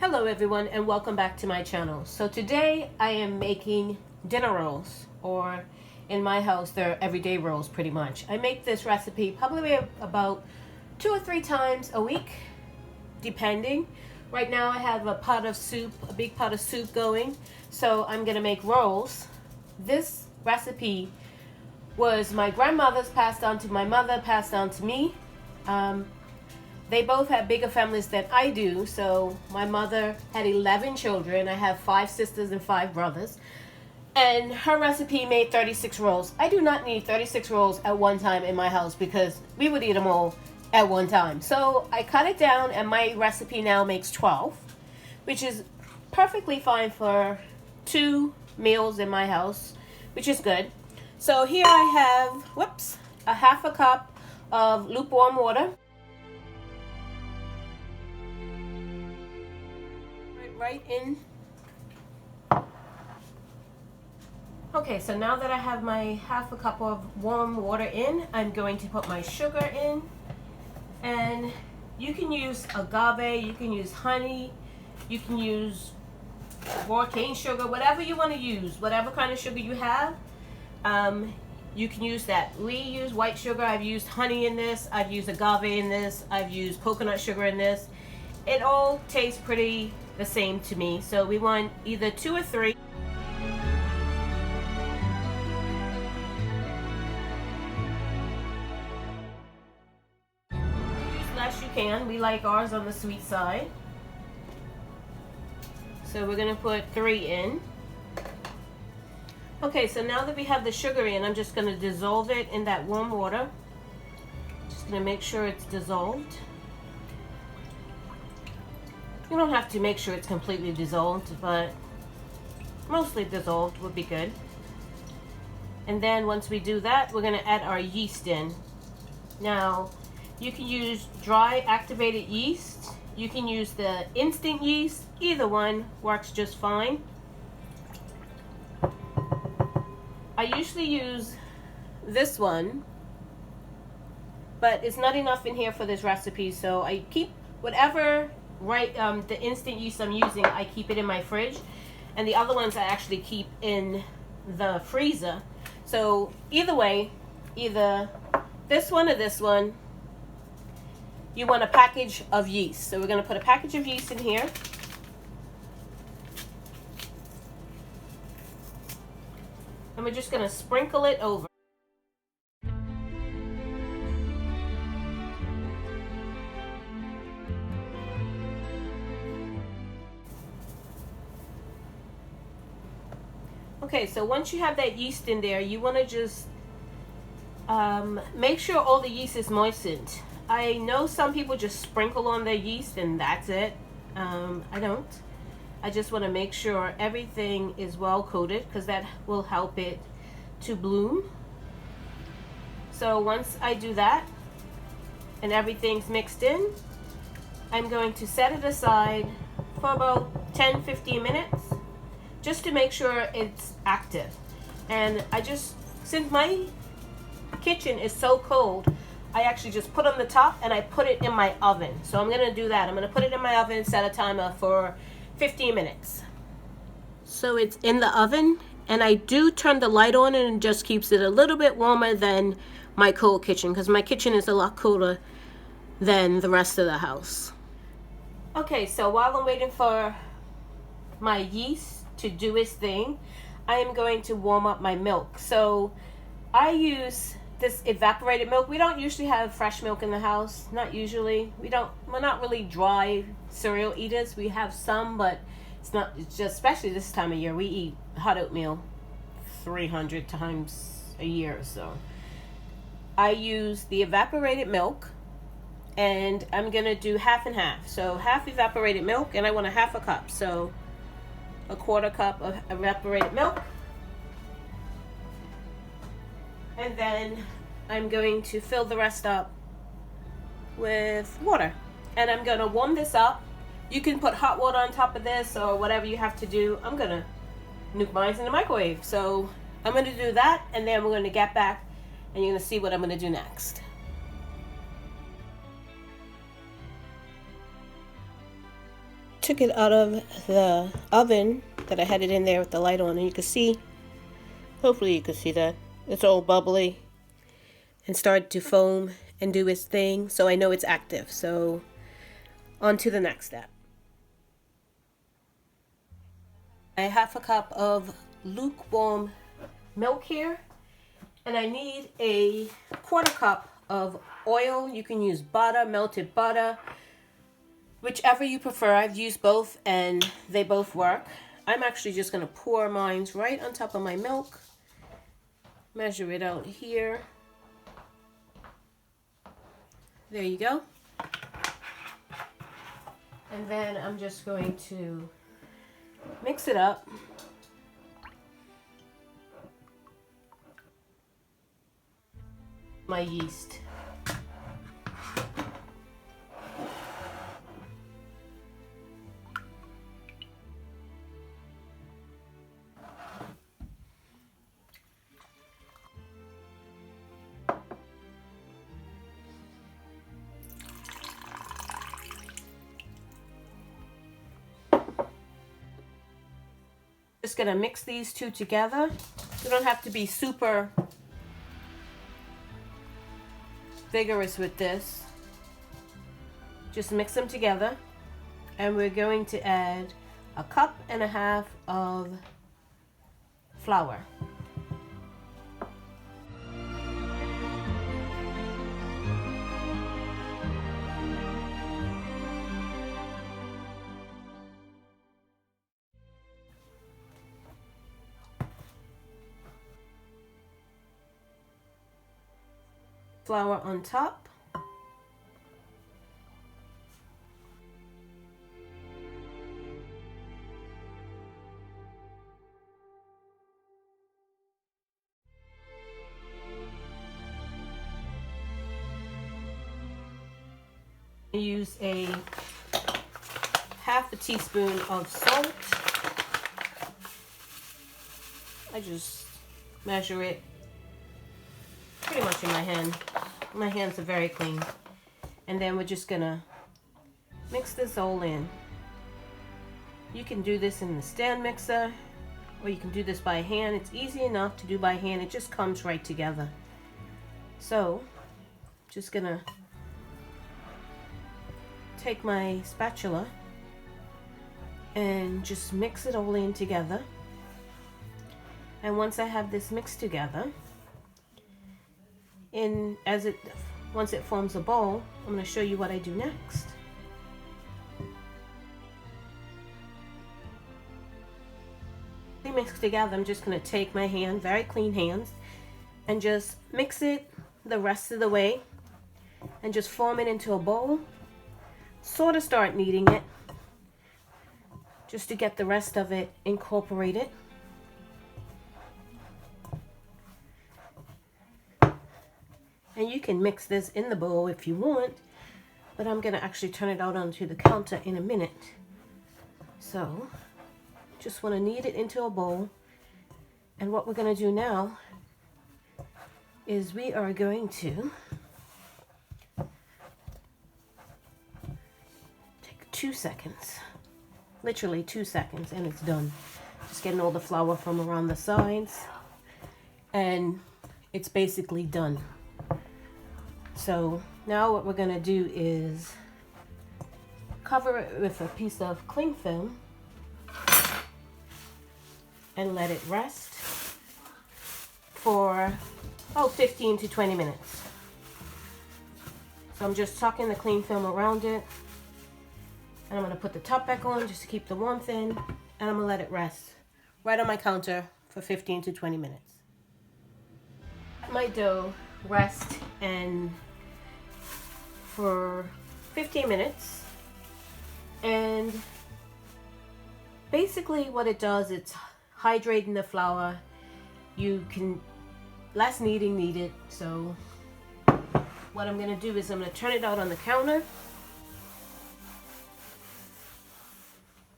Hello everyone and welcome back to my channel. So today I am making dinner rolls, or in my house they're everyday rolls pretty much. I make this recipe probably about 2 or 3 times a week depending. Right now I have a pot of soup, a big pot of soup going, so I'm gonna make rolls. This recipe was my grandmother's, passed on to my mother, passed on to me. They both had bigger families than I do. So my mother had 11 children. I have 5 sisters and 5 brothers. And her recipe made 36 rolls. I do not need 36 rolls at one time in my house because we would eat them all at one time. So I cut it down and my recipe now makes 12, which is perfectly fine for 2 meals in my house, which is good. So here I have, a half a cup of lukewarm water. Right in. Okay, so now that I have my half a cup of warm water in, I'm going to put my sugar in. And you can use agave, you can use honey, you can use raw cane sugar, whatever you want to use, whatever kind of sugar you have, you can use that. We use white sugar. I've used honey in this, I've used agave in this, I've used coconut sugar in this. It all tastes pretty the same to me, so we want either 2 or 3. Use less you can. We like ours on the sweet side, so we're gonna put 3 in. Okay, so now that we have the sugar in, I'm just gonna dissolve it in that warm water. Just gonna make sure it's dissolved. You don't have to make sure it's completely dissolved, but mostly dissolved would be good. And then once we do that, we're going to add our yeast in. Now, you can use dry activated yeast. You can use the instant yeast. Either one works just fine. I usually use this one, but it's not enough in here for this recipe, so I keep whatever the instant yeast I'm using, I keep it in my fridge, and the other ones I actually keep in the freezer. So either way, either this one or this one, you want a package of yeast. So we're going to put a package of yeast in here. And we're just going to sprinkle it over. Okay, so once you have that yeast in there, you want to just make sure all the yeast is moistened. I know some people just sprinkle on their yeast and that's it. I don't. I just want to make sure everything is well coated because that will help it to bloom. So once I do that and everything's mixed in, I'm going to set it aside for about 10-15 minutes. Just to make sure it's active. And since my kitchen is so cold, I actually just put on the top and I put it in my oven. So I'm gonna do that. I'm gonna put it in my oven, set a timer for 15 minutes. So it's in the oven, and I do turn the light on, and it just keeps it a little bit warmer than my cold kitchen, because my kitchen is a lot colder than the rest of the house. Okay, so while I'm waiting for my yeast to do its thing, I am going to warm up my milk. So I use this evaporated milk. We don't usually have fresh milk in the house. Not usually. We're not really dry cereal eaters. We have some, but it's just, especially this time of year, we eat hot oatmeal 300 times a year. So I use the evaporated milk, and I'm gonna do half and half. So half evaporated milk, and I want a half a cup. So a 1/4 cup of evaporated milk, and then I'm going to fill the rest up with water, and I'm going to warm this up. You can put hot water on top of this or whatever you have to do. I'm going to nuke mine in the microwave, so I'm going to do that, and then we're going to get back and you're going to see what I'm going to do next. took it out of the oven that I had it in there with the light on, and you can see, hopefully you can see that, it's all bubbly and started to foam and do its thing, so I know it's active. So on to the next step. I have half a cup of lukewarm milk here, and I need a quarter cup of oil. You can use butter, melted butter, whichever you prefer. I've used both and they both work. I'm actually just going to pour mine right on top of my milk. Measure it out here. There you go. And then I'm just going to mix it up. My yeast. Just gonna mix these two together. You don't have to be super vigorous with this. Just mix them together, and we're going to add 1.5 cups of flour. Flour on top. Use a 1/2 teaspoon of salt. I just measure it pretty much in my hand. My hands are very clean. And then we're just gonna mix this all in. You can do this in the stand mixer, or you can do this by hand. It's easy enough to do by hand. It just comes right together. So, just gonna take my spatula and just mix it all in together. And once I have this mixed together, once it forms a bowl, I'm going to show you what I do next. Mixed together, I'm just going to take my hand, very clean hands, and just mix it the rest of the way and just form it into a bowl. Sort of start kneading it just to get the rest of it incorporated. And you can mix this in the bowl if you want, but I'm going to actually turn it out onto the counter in a minute. So just want to knead it into a bowl. And what we're going to do now is we are going to take 2 seconds, literally 2 seconds, and it's done. Just getting all the flour from around the sides, and it's basically done. So now what we're going to do is cover it with a piece of cling film and let it rest for 15 to 20 minutes. So I'm just tucking the cling film around it, and I'm going to put the top back on just to keep the warmth in, and I'm going to let it rest right on my counter for 15 to 20 minutes. Let my dough rest and for 15 minutes, and basically what it does, it's hydrating the flour. You can less kneading needed. So what I'm going to do is I'm going to turn it out on the counter.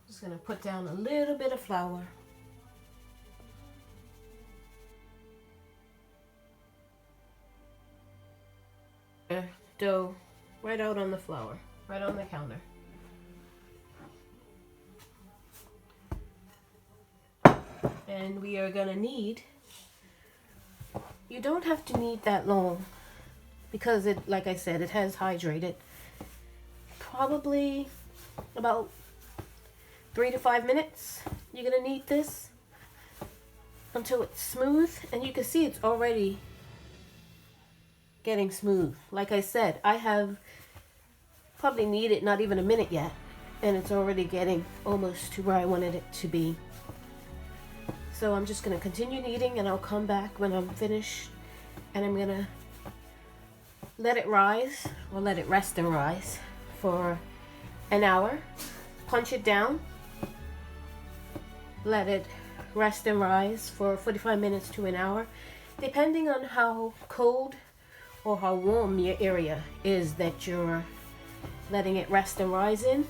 Just going to put down a little bit of flour. Dough right out on the flour, right on the counter. And we are gonna need, you don't have to need that long because it, like I said, it has hydrated. Probably about 3 to 5 minutes. You're gonna knead this until it's smooth, and you can see it's already getting smooth. Like I said, I have probably kneaded not even a minute yet, and it's already getting almost to where I wanted it to be. So I'm just gonna continue kneading, and I'll come back when I'm finished, and I'm gonna let it rise, or let it rest and rise for an hour. Punch it down, let it rest and rise for 45 minutes to an hour, depending on how cold or how warm your area is that you're letting it rest and rise in.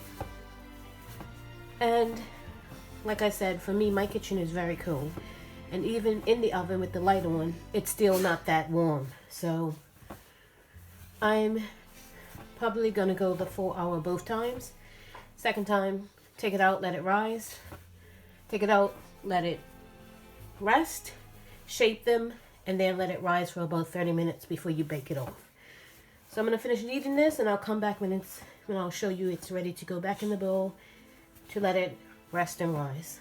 And like I said, for me, my kitchen is very cold, and even in the oven with the light on, it's still not that warm. So I'm probably gonna go the 4 hour both times. Second time, take it out, let it rise. Take it out, let it rest, shape them, and then let it rise for about 30 minutes before you bake it off. So I'm gonna finish kneading this, and I'll come back when I'll show you it's ready to go back in the bowl to let it rest and rise.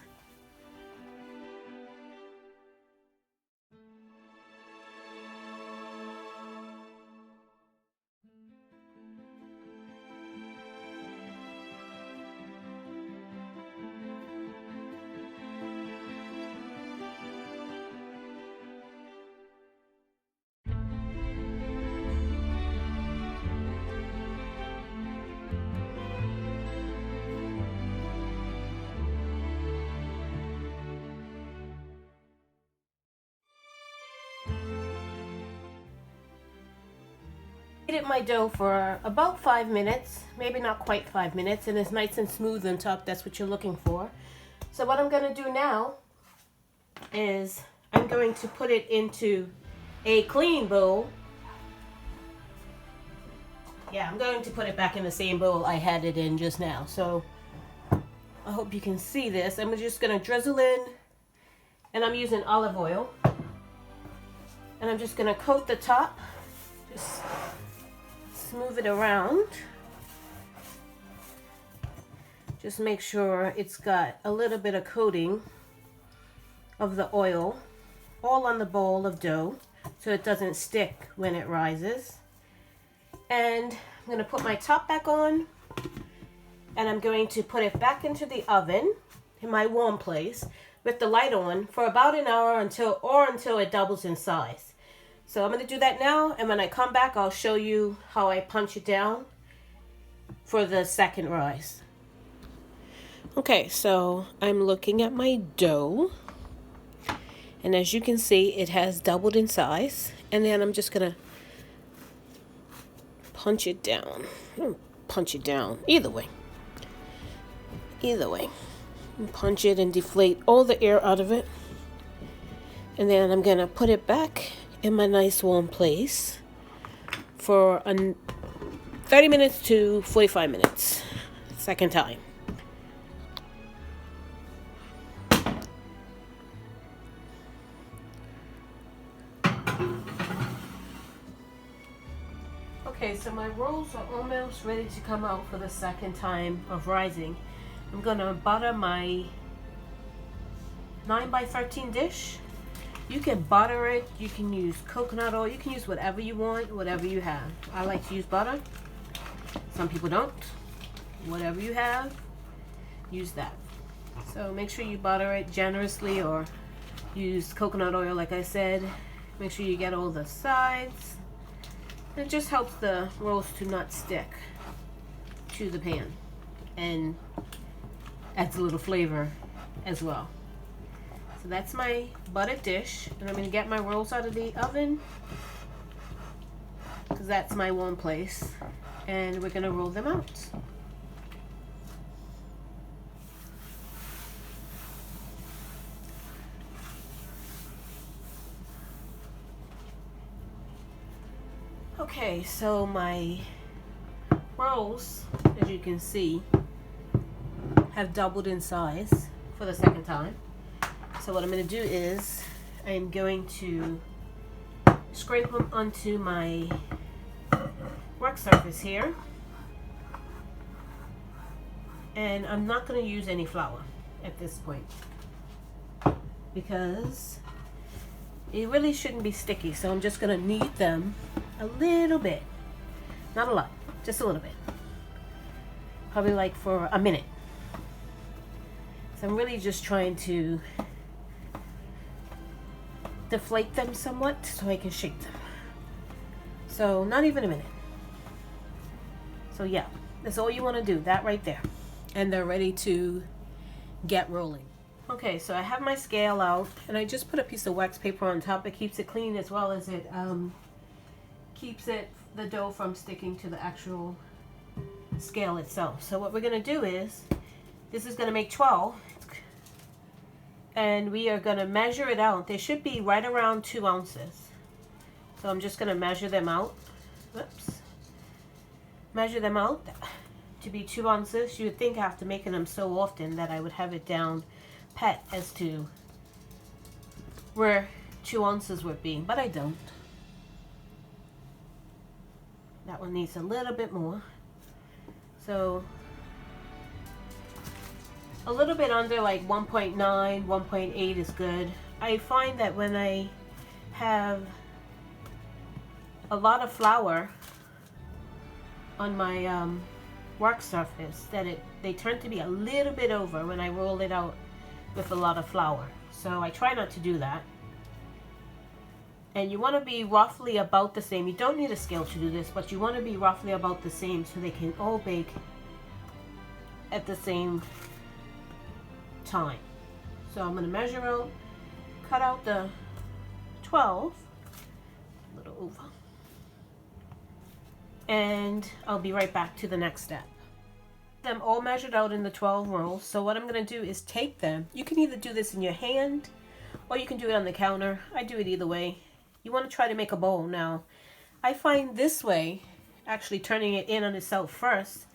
Kneaded my dough for about 5 minutes, maybe not quite 5 minutes, and it's nice and smooth on top. That's what you're looking for. So what I'm going to do now is I'm going to put it into a clean bowl. Yeah, I'm going to put it back in the same bowl I had it in just now. So I hope you can see this. I'm just going to drizzle in, and I'm using olive oil, and I'm just going to coat the top. Just smooth it around. Just make sure it's got a little bit of coating of the oil all on the bowl of dough so it doesn't stick when it rises. And I'm going to put my top back on, and I'm going to put it back into the oven in my warm place with the light on for about an hour until it doubles in size. So I'm going to do that now, and when I come back, I'll show you how I punch it down for the second rise. Okay, so I'm looking at my dough, and as you can see, it has doubled in size, and then I'm just going to punch it down. Punch it down, either way. Punch it and deflate all the air out of it, and then I'm going to put it back in my nice warm place for 30 minutes to 45 minutes. Second time. Okay, so my rolls are almost ready to come out for the second time of rising. I'm gonna butter my 9x13 dish. You can butter it, you can use coconut oil, you can use whatever you want, whatever you have. I like to use butter. Some people don't. Whatever you have, use that. So make sure you butter it generously, or use coconut oil like I said. Make sure you get all the sides. It just helps the rolls to not stick to the pan, and adds a little flavor as well. So that's my buttered dish, and I'm going to get my rolls out of the oven because that's my warm place, and we're going to roll them out. Okay, so my rolls, as you can see, have doubled in size for the second time. So what I'm going to do is I'm going to scrape them onto my work surface here. And I'm not going to use any flour at this point because it really shouldn't be sticky. So I'm just going to knead them a little bit. Not a lot, just a little bit. Probably like for a minute. So I'm really just trying to deflate them somewhat so I can shake them. So not even a minute. So yeah, that's all you want to do, that right there. And they're ready to get rolling. Okay, so I have my scale out and I just put a piece of wax paper on top. It keeps it clean as well as it keeps the dough from sticking to the actual scale itself. So what we're going to do is, this is going to make 12 and we are going to measure it out. They should be right around 2 ounces. So I'm just going to measure them out. Whoops. Measure them out to be 2 ounces. You would think after making them so often that I would have it down pat as to where 2 ounces would be, but I don't. That one needs a little bit more. So a little bit under, like 1.9, 1.8 is good. I find that when I have a lot of flour on my work surface, that they turn to be a little bit over when I roll it out with a lot of flour. So I try not to do that. And you want to be roughly about the same. You don't need a scale to do this, but you want to be roughly about the same so they can all bake at the same time. So I'm going to measure out, cut out the 12, a little over, and I'll be right back to the next step. Them all measured out in the 12 rolls. So what I'm going to do is take them. You can either do this in your hand or you can do it on the counter. I do it either way. You want to try to make a bowl. Now, I find this way, actually turning it in on itself first,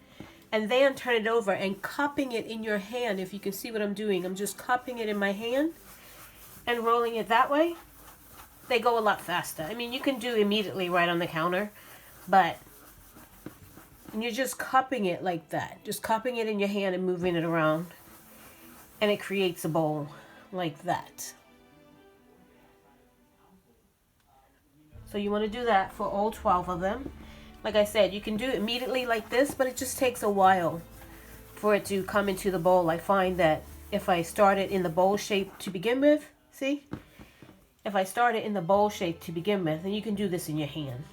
and then turn it over and cupping it in your hand. If you can see what I'm doing, I'm just cupping it in my hand and rolling it that way. They go a lot faster. I mean, you can do immediately right on the counter, but and you're just cupping it like that. Just cupping it in your hand and moving it around, and it creates a bowl like that. So you want to do that for all 12 of them. Like I said, you can do it immediately like this, but it just takes a while for it to come into the bowl. I find that if I start it in the bowl shape to begin with, see? If I start it in the bowl shape to begin with, then you can do this in your hand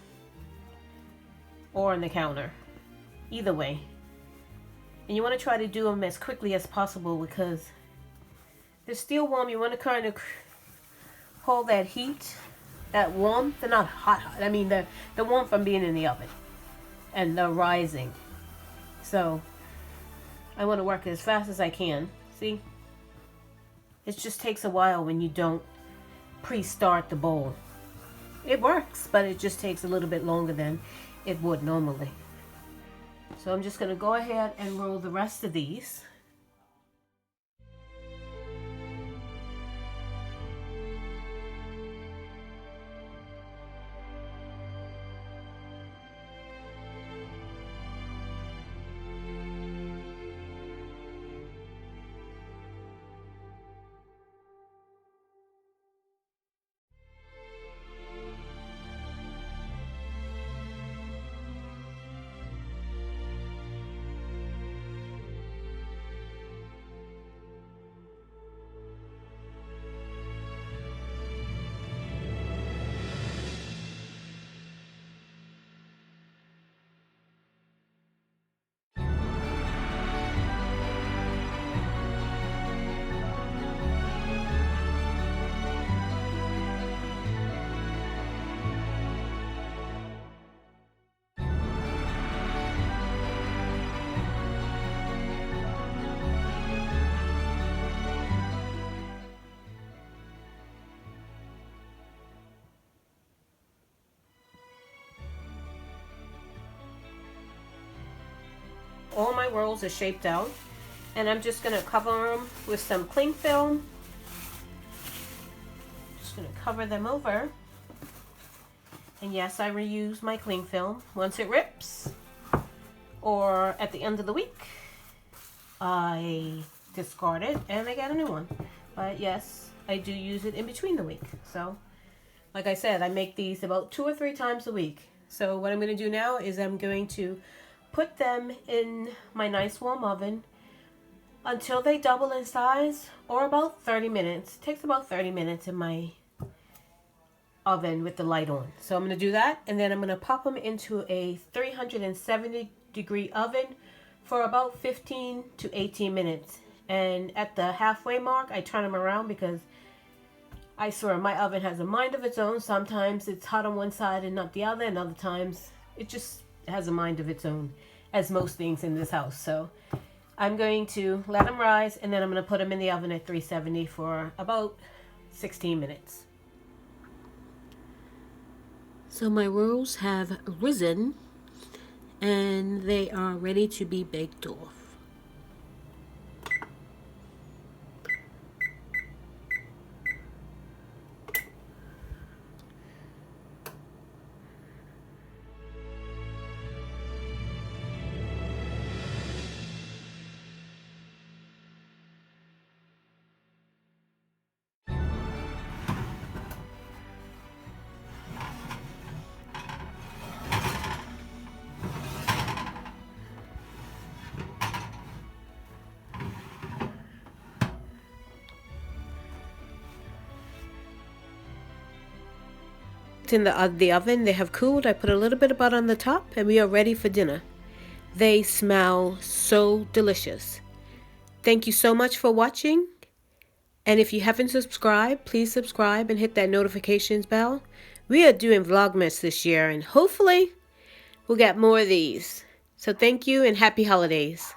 or on the counter. Either way. And you want to try to do them as quickly as possible because they're still warm. You want to kind of hold that heat, that warmth. They're not hot. I mean, they're warm from being in the oven. And they're rising. So I want to work as fast as I can. See? It just takes a while when you don't pre-start the bowl. It works, but it just takes a little bit longer than it would normally. So I'm just going to go ahead and roll the rest of these. All my rolls are shaped out, and I'm just going to cover them with some cling film cover them over. And yes, I reuse my cling film. Once it rips, or at the end of the week, I discard it and I get a new one. But yes, I do use it in between the week. So, like I said, I make these about 2 or 3 times a week. So what I'm going to do now is I'm going to put them in my nice warm oven until they double in size, or about 30 minutes. It takes about 30 minutes in my oven with the light on. So I'm going to do that, and then I'm going to pop them into a 370-degree oven for about 15 to 18 minutes. And at the halfway mark, I turn them around because I swear my oven has a mind of its own. Sometimes it's hot on one side and not the other, and other times it just has a mind of its own, as most things in this house. So I'm going to let them rise, and then I'm going to put them in the oven at 370 for about 16 minutes. So my rolls have risen, and they are ready to be baked off. In the oven, they have cooled. I put a little bit of butter on the top, and we are ready for dinner. They smell so delicious. Thank you so much for watching, and if you haven't subscribed, please subscribe and hit that notifications bell. We are doing Vlogmas this year, and hopefully we'll get more of these. So thank you and happy holidays.